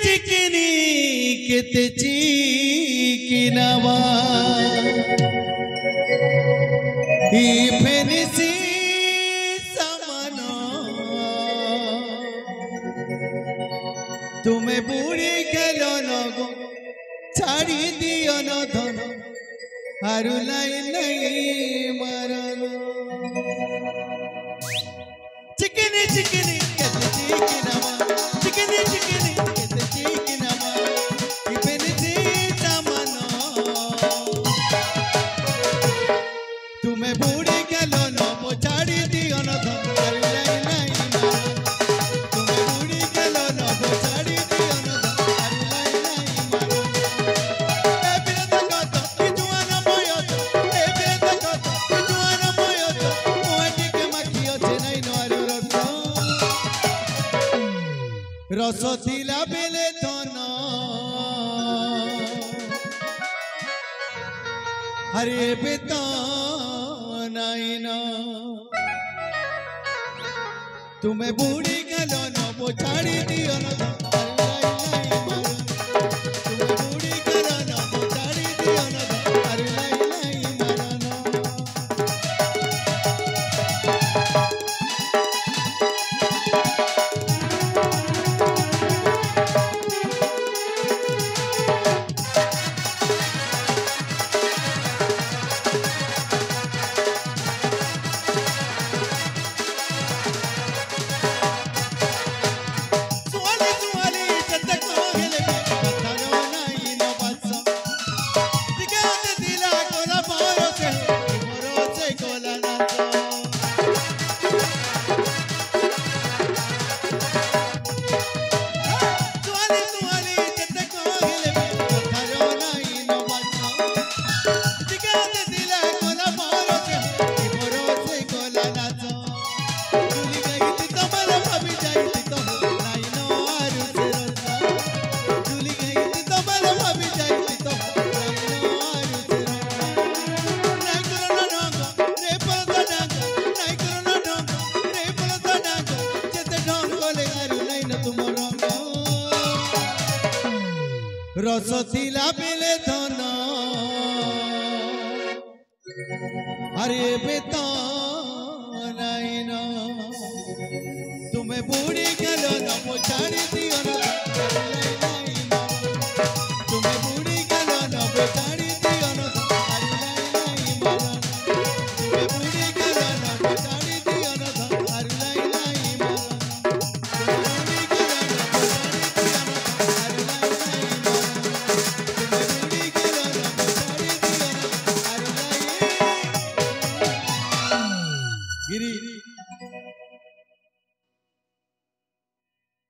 चिकनी किते चिकनवा ही फेनिसी समनो तुम्हें बुढ़ी गेलो नगो छाड़ी दियो न धन हारुलाई नहीं मरन चिकनी चिकनी कहते चिकनवा चिकनी चिकनी कहते चिकनवा इबन से तमनो तुम्हें बूढ़ी गेलो न मो छाड़ी दियो न धन हारुलाई नहीं मरन तुम्हें बूढ़ी गेलो न मो छाड़ी दियो न धन हारुलाई नहीं मरन रसोतिला बेले धन हरे बेतन तुम्हें बूढ़ी गेलो न वो छाड़ी दियो न तुम्हें बूढ़ी गेलो न वो छाड़ी दियो न हारुलाई नहीं मरन रसोतिला बेले धन हरे बेतन तुम्हें बूढ़ी गेलो न मो छाड़ी दियो न तुम्हें बूढ़ी गेलो न मो छाड़ी दियो न हारुलाई नहीं मरन तुम्हें बूढ़ी गेलो न मो छाड़ी दियो न हारुलाई नहीं मरन तुम्हें बूढ़ी गेलो न मो छाड़ी दियो न हारुलाई नहीं मरन गिरी